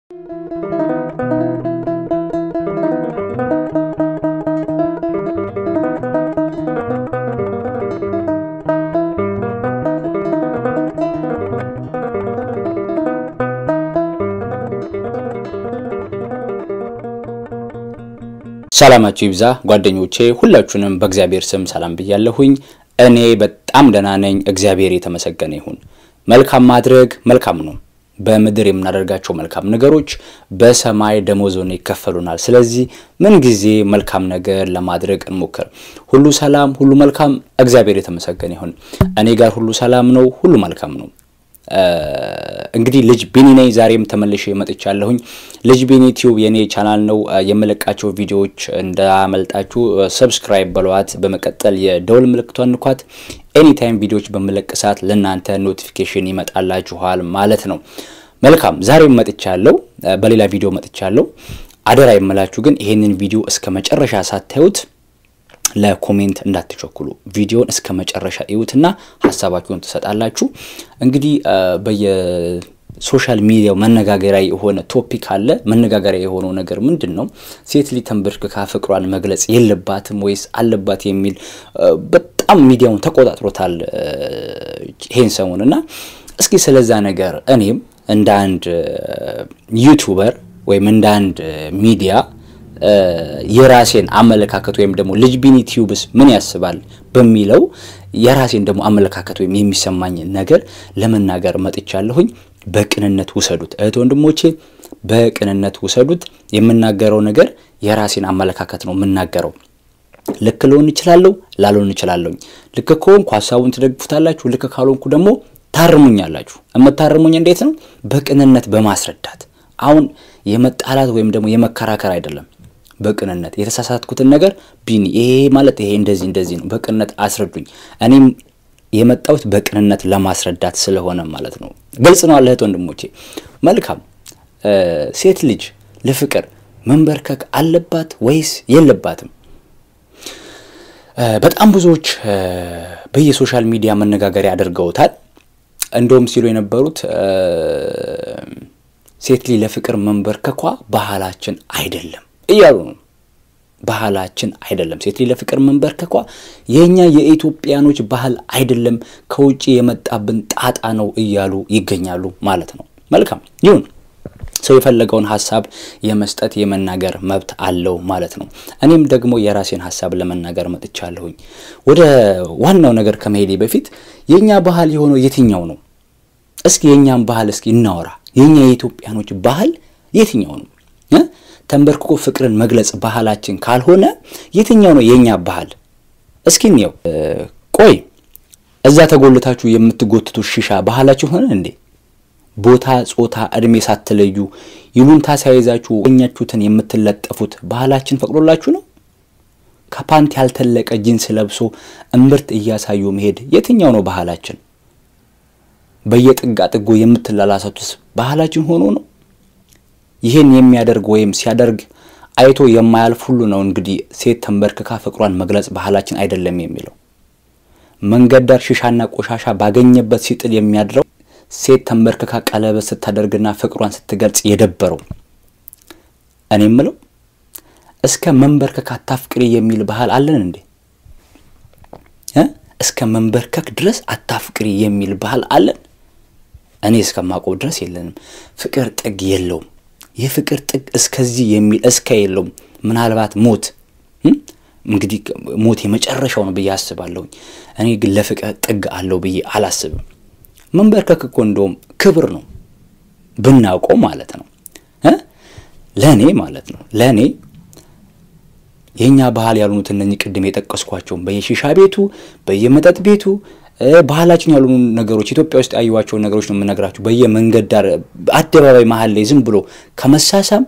ሰላማችሁ ይብዛ ጓደኞቼ ሁላችሁንም በእግዚአብሔር ስም ሰላም ብያለሁኝ እኔ በጣም ደህና ነኝ እግዚአብሔር የተመሰገነ ይሁን መልካም ማድረግ መልካም ነው በመድር የምናደርጋቸው መልካም ነገሮች በሰማይ ደሞዙን ይከፈሉናል ስለዚህ ምን ጊዜ መልካም ነገር ለማድረግ እንሞክር ሁሉ ሰላም ሁሉ መልካም እግዚአብሔር የተመሰገነ ይሁን እኔ ጋር ሁሉ ሰላም ነው ሁሉ መልካም ነው እንግዲህ ልጅ ቢኒ ነኝ ዛሬም ተመልሼ መጥቻለሁኝ ልጅ ቢኒ ዩቲዩብ የኔ ቻናል ነው የመለቃቸው ቪዲዮዎች እንዳመልጣችሁ ሰብስክራይብ በሏት በመቀጠል የደወል ምልክቷን ንኳት ኤኒ ታይም ቪዲዮዎች በመለቀሳት ለናንተ ኖቲፊኬሽን ይመጣላችኋል ማለት ነው መልካም ዛሬም መጥቻለሁ በሌላ ቪዲዮ መጥቻለሁ አደራ ይመላችሁ ግን ይሄንን ቪዲዮ እስከ መጨረሻ ሳታዩት ለኮሜንት እንዳትቸኩሉ ቪዲዮን እስከ መጨረሻ እዩትና ሐሳባችሁን ተሰጣላችሁ እንግዲህ በየሶሻል ሚዲያው መነጋገሪያ የሆነ ቶፒክ አለ መነጋገሪያ የሆነው ነገር ምንድነው ሴት ሊተንበርክካ ፍቅሯን መግለጽ የለባትም ወይስ አለባት የሚል በጣም ሚዲያውን ተቆጣጥሮታል ይሄን ሰሞንና እስኪ ስለዛ ነገር እኔም እንደ አንድ ዩቲዩበር ወይም እንደ አንድ ሚዲያ የራሴን አመለካከት ወይም ደግሞ ልጅ ቢኒ ዩቲዩብስ ምን ያስባል በሚለው የራሴን ደግሞ አመለካከት ወይም የሚሰማኝ ነገር ለመናገር መጥቻለሁኝ በቅንነት ወሰዱት እህት ወንድሞቼ በቅንነት ወሰዱት የምናገረው ነገር የራሴን አመለካከት ነው የምናገረው ልክ ሊሆን ይችላል ላልሆን ይችላል ልክ ከሆንኩ ሐሳቡን ትደግፉታላችሁ ልክ ካልሆንኩ ደግሞ ታርሙኛላችሁ እመታርሙኝ እንዴት ነው በቅንነት በማስረዳት አሁን የመጣላት ወይም ደግሞ የመከራከር አይደለም በቅንነት የተሳሳትኩትን ነገር ቢኒ ይሄ ማለት ይሄ እንደዚህ ነው በቅንነት አስረዱኝ እኔም የመጣሁት በቅንነት ለማስረዳት ስለሆነ ማለት ነው ግልጽ ነው አለህ ወንድሞቼ መልካም ሴት ልጅ ለፍቅር መንበርከክ አለባት ወይስ የለባትም በጣም ብዙዎች በየሶሻል ሚዲያ መነጋገሪያ አድርገውታል እንደውም ሲሉ የነበሩት ሴት ልጅ ለፍቅር መንበርከኳ ባህላችን አይደለም እያሉ ነው ባህላችን አይደለም ሴት ልጅ ለፍቅር መንበርከኳ የኛ የኢትዮጵያኖች ባህል አይደለም ከውጪ የመጣብን ጣጣ ነው እያሉ ይገኛሉ ማለት ነው መልካም ይሁን ሰው የፈለገውን ሐሳብ የመስጠት የመናገር መብት አለው ማለት ነው እኔም ደግሞ የራሴን ሐሳብ ለመናገር መጥቻለሁኝ ወደ ዋናው ነገር ከመሄዴ በፊት የኛ ባህል የሆነው የትኛው ነው እስኪ የኛን ባህል እስኪ እናወራ የኛ የኢትዮጵያኖች ባህል የትኛው ነው ተንበርክኮ ፍቅርን መግለጽ ባህላችን ካልሆነ የትኛው ነው የኛ ባህል እስኪ ነው ቆይ እዛ ተጎልታችሁ የምትጎትቱ ሺሻ ባህላችሁ ሆነ እንዴ ቦታ ጾታ እድሜ ሳትለዩ ይሉንታ ሳይዛችሁ ወኛችሁትን የምትለጠፉት ባህላችን ፈቅዶላችሁ ነው ከፓንት ያልተለቀ ጂንስ ለብሶ እምብርት እያሳዩ መሄድ የትኛው ነው ባህላችን በየጥጋ ጥጉ የምትላላሰቱስ ባህላችን ሆኖ ነው ይሄን የሚያደርግ ወይም ሲያደርግ አይቶ የማያልፍ ሁሉ ነው እንግዲህ ሴት ተንበርክካ ፍቅሯን መግለጽ ባህላችን አይደለም የሚለው መንገድ ዳር ሺሻና ቆሻሻ ባገኘበት ሲጥል የሚያድረው ሴት ተንበርክካ ቀለበት ስታደርግና ፍቅሯን ስትገልጽ የደበረው እኔም ምለው እስከ መንበርከክ አታፍቅሪ የሚል ባህል አለን እንዴ እስከ መንበርከክ ድረስ አታፍቅሪ የሚል ባህል አለን እኔ እስከማቆ ድረስ የለንም ፍቅር ጥግ የለውም የፍቅር ጥግ እስከዚህ የሚል እስከ የለውም ምናልባት ሞት እንግዲህ ሞት የመጨረሻው ነው በያስባለሁ እኔ ግን ለፍቅር ጥግ አለው በይ አላስብም መንበርከክ እኮ እንደውም ክብር ነው ብናውቀው ማለት ነው ለኔ ማለት ነው ለኔ የኛ ባህል ያሉት እነኚህ ቅድም የጠቀስኳቸው በየሺሻ ቤቱ በየመጠጥ ቤቱ ባህላችን ያሉ ነገሮች ኢትዮጵያ ውስጥ ያዩዋቸው ነገሮች ነው የምነግራችሁ በየመንገድ ዳር አደባባይ መሃል ላይ ዝም ብሎ ከመሳሳም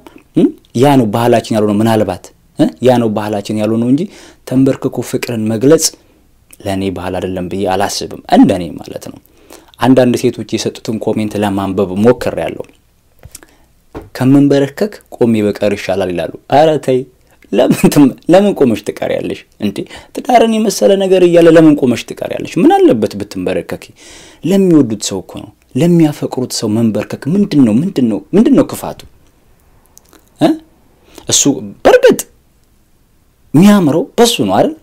ያ ነው ባህላችን ያሉ ነው ምናልባት ያ ነው ባህላችን ያሉ ነው እንጂ ተንበርክኮ ፍቅርን መግለጽ ለኔ ባህል አይደለም በይ አላስብም እንደኔ ማለት ነው አንዳንድ ሴቶች የሰጡትን ኮሜንት ለማንበብ ሞክሬያለሁ ከመንበርከክ ቆሜ በቀር ይሻላል ይላሉ ኧረ ተይ ለምን ቆመሽ ትቀሪያለሽ እንዴ ትዳርን የመሰለ ነገር ይያለ ለምን ቆመሽ ትቀሪያለሽ ምን አለበት ብትንበረከኪ ለሚወዱት ሰው እኮ ነው ለሚያፈቅሩት ሰው መንበርከክ ምንድነው ክፋቱ እሱ በርግጥ የሚያምረው በሱ ነው አይደል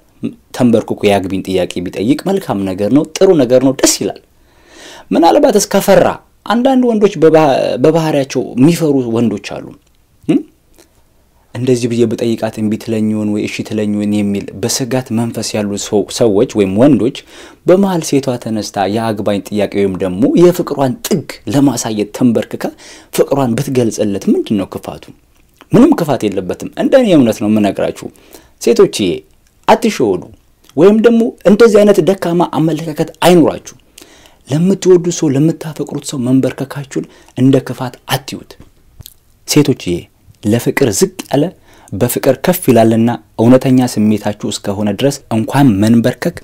ተንበርክኮ ያግቢን ጥያቄ ቢጠይቅ መልካም ነገር ነው ጥሩ ነገር ነው ደስ ይላል ምናልባት እስከፈራ አንዳንድ ወንዶች በባህሪያቸው የሚፈሩ ወንዶች አሉ እንደዚህ ብዬ በጠይቃት እንቢ ትለኝውን ወይ እሺ ትለኝውን የሚል በስጋት መንፈስ ያሉ ሰዎች ወይም ወንዶች በመሃል ሴቷ ተነስታ ያግባኝ ጥያቄ ወይም ደግሞ የፍቅሯን ጥግ ለማሳየት ተንበርክካ ፍቅሯን ብትገልጽለት ምንድነው ክፋቱ ምንም ክፋት የለበትም እንደኔ እምነት ነው መነግራችሁ ሴቶች አትሾዱ ወይም ደግሞ እንደዚህ አይነት ደካማ አመለካከት አይኖራችሁ ለምትወዱ ሰው ለምታፈቅሩት ሰው መንበርከካችሁን እንደ ክፋት አትዩት ሴቶች ለፍቅር ዝቅ ያለ በፍቅር ከፍ ይላልና እውነተኛ ስሜታችሁ እስከሆነ ድረስ እንኳን መንበርከክ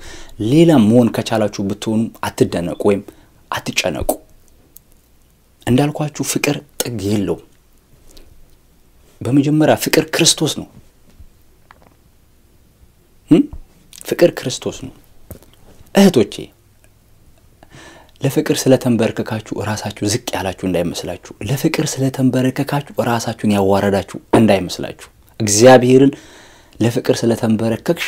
ሌላ መሆን ከቻላችሁ ብትሆኑ አትደነቁ ወይም አትጨነቁ እንዳልኳችሁ ፍቅር ጥግ የለው በመጀመሪያ ፍቅር ክርስቶስ ነው ፍቅር ክርስቶስ ነው እህቶቼ ለፍቅር ስለተንበረከካችሁ ራሳችሁ ዝቅ ያላችሁ እንዳይመስላችሁ ለፍቅር ስለተንበረከካችሁ ራሳችሁን ያዋረዳችሁ እንዳይመስላችሁ እግዚአብሔርን ለፍቅር ስለተንበረከክሽ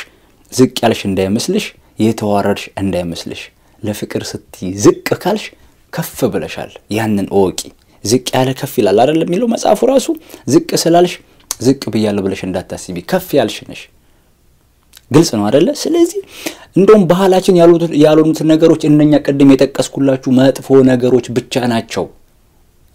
ዝቅ ያልሽ እንዳይመስልሽ የተዋረድሽ እንዳይመስልሽ ለፍቅር ስትይ ዝቅ ካልሽ ከፍ ብለሻል ያንን ኦቂ ዝቅ ያለ ከፍ ይላል አይደል የሚለው መጽሐፉ ራሱ ዝቅ ስላልሽ ዝቅ ብያለሁ ብለሽ እንዳታስቢ ከፍ ያልሽ ነሽ ግልጽ ነው አይደለ ስለዚህ እንደውም ባህላችን ያሉት ነገሮች እነኛ ቀደም የጠቀስኩላችሁ መጥፎ ነገሮች ብቻ ናቸው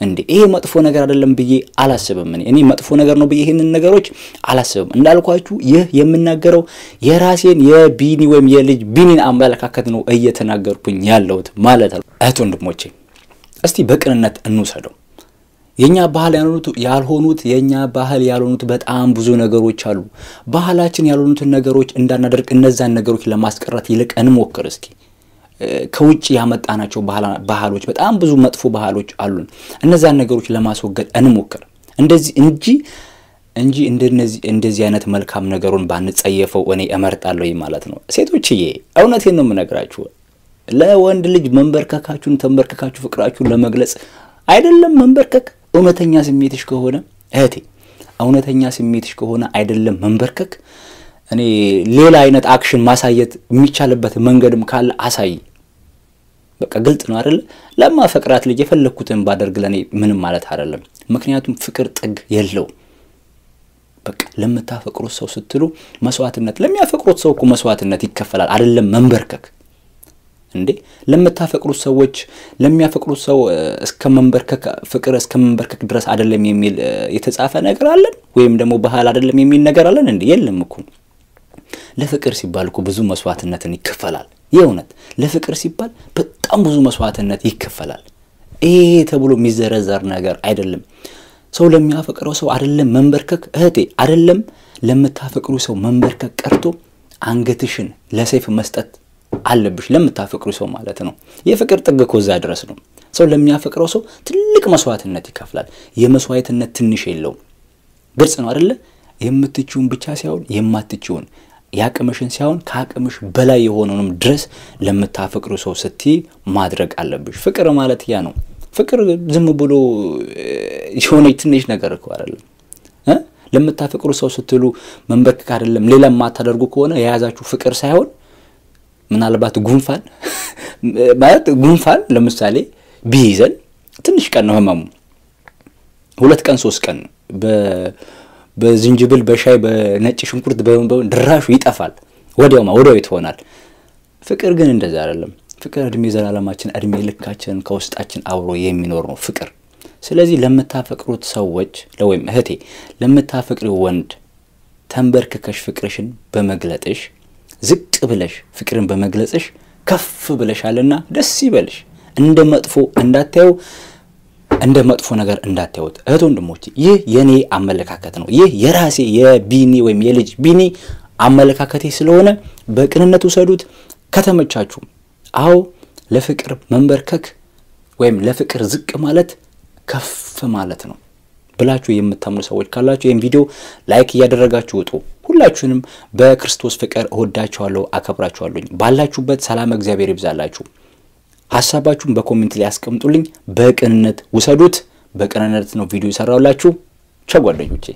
እንዴ ይሄ መጥፎ ነገር አይደለም ብዬ አላስብም እኔ መጥፎ ነገር ነው ብዬ ይሄንን ነገሮች አላስብም እንዳልኳችሁ ይህ የምናገረው የራሴን የቢኒ ወይም የልጅ ቢኒን አመለካከት ነው እየተናገርኩኝ ያለሁት ማለት ነው እህት ወንድሞቼ እስቲ በቅንነት እንውሰደው የኛ ባህል ያልሆኑት የኛ ባህል ያልሆኑት በጣም ብዙ ነገሮች አሉ ባህላችን ያልሆኑት ነገሮች እንዳናደርግ እነዛን ነገሮች ለማስቀረት ይልቅ እንሞክር እስኪ ከውጪ ያመጣናቸው ባህሎች በጣም ብዙ መጥፎ ባህሎች አሉን እነዛን ነገሮች ለማስወገድ እንሞክር እንጂ እንደዚህ አይነት መልካም ነገሩን ባንጸየፈው እኔ እመርጣለሁ ማለት ነው ሴቶችዬ እውነቴን ነው የምነግራችሁ ለወንድ ልጅ መንበርከካችሁን ተንበርከካችሁ ፍቅራችሁን ለመግለጽ አይደለም መንበርከክ እውነተኛ ስሜትሽ ከሆነ እህቴ እውነተኛ ስሜትሽ ከሆነ አይደለም መንበርከክ እኔ ሌላ አይነት አክሽን ማሳየት የሚቻልበት መንገድም ካለ አሳይ በቃ ግልጽ ነው አይደል ለማፈቅራት ልጅ የፈለኩትን ባደርግ ለኔ ምንም ማለት አይደለም ምክንያቱም ፍቅር ጥግ የለው በቃ ለምታፈቅሩት ሰው ስትሉ መስዋዕትነት ለሚያፈቅሩት ሰው እኮ መስዋዕትነት ይከፈላል አይደለም መንበርከክ እንዴ ለምታፈቅሩት ሰዎች ለሚያፈቅሩት ሰው እስከመንበርከክ ፍቅር እስከመንበርከክ ድረስ አይደለም የሚል የተጻፈ ነገር አለ ወይም ደግሞ ባህል አይደለም የሚል ነገር አለ እንዴ የለም እኮ ለፍቅር ሲባል እኮ ብዙ መስዋዕትነትን ይከፈላል የእውነት ለፍቅር ሲባል በጣም ብዙ መስዋዕትነት ይከፈላል ይሄ ተብሎ የሚዘረዘር ነገር አይደለም ሰው ለሚያፈቅረው ሰው አይደለም መንበርከክ እህቴ አይደለም ለምታፈቅሩ ሰው መንበርከክ ቀርቶ አንገትሽን ለሰይፍ መስጠት አለብሽ ለምታፈቅሩ ሰው ማለት ነው የፍቅር ጥግ ኮዛ ድረስ ነው ሰው ለሚያፈቅረው ሰው ትልቅ መስዋዕትነት ይከፍላል የመስዋዕትነት ትንሽ የለው ግልጽ ነው አይደል የምትችውን ብቻ ሳይሆን የማትችውን ያቀመሽን ሳይሆን ካቀመሽ በላይ የሆነውንም ድረስ ለምታፈቅሩ ሰው ስትይ ማድረግ አለብሽ ፍቅር ማለት ያ ነው ፍቅር ዝም ብሎ የሆነ ትንሽ ነገር እኮ አይደለም ለምታፈቅሩ ሰው ስትሉ መንበርከክ አይደለም ሌላ ማታደርጉ ከሆነ የያዛችሁ ፍቅር ሳይሆን ምናልባት ጉንፋን ለምሳሌ ቢይዘን ትንሽ ቀን ነው ህመሙ 2 ቀን 3 ቀን በዝንጅብል በሻይ በነጭ ሽንኩርት ድራሹ ይጠፋል ወዲያው ይተወናል ፍቅር ግን እንደዛ አይደለም ፍቅር እድሜ ዘላለማችን እድሜ ልካችን ከውስጣችን አብሮ የሚኖር ነው ፍቅር ስለዚህ ለምታፈቅሩት ሰዎች ለወይም እህቴ ለምታፈቅሪው ወንድ ተንበርከከሽ ፍቅርሽን በመግለጥሽ ዝቅ ብለሽ ፍቅርን በመግለጽሽ ከፍ ብለሻልና ደስ ይበልሽ እንደ መጥፎ እንዳታዩ እንደ መጥፎ ነገር እንዳታዩት እህት ወንድሞቼ ይህ የኔ አመለካከት ነው ይህ የራሴ የቢኒ ወይም የልጅ ቢኒ አመለካከቴ ስለሆነ በቅንነት ወሰዱት ከተመቻችሁ አው ለፍቅር መንበርከክ ወይም ለፍቅር ዝቅ ማለት ከፍ ማለት ነው ብላችሁ የምታምኑ ሰዎች ካላችሁ ይሄን ቪዲዮ ላይክ ያደረጋችሁ ወጡ ሁላችሁንም በክርስቶስ ፍቅር እወዳችኋለሁ አከብራችኋለሁ ባላችሁበት ሰላም እግዚአብሔር ይብዛላችሁ ሐሳባችሁን በኮሜንት ላይ አስቀምጡልኝ በቅንነት ወሰዱት በቅንነት ነው ቪዲዮ ሰራውላችሁ ቻው ጓደኞቼ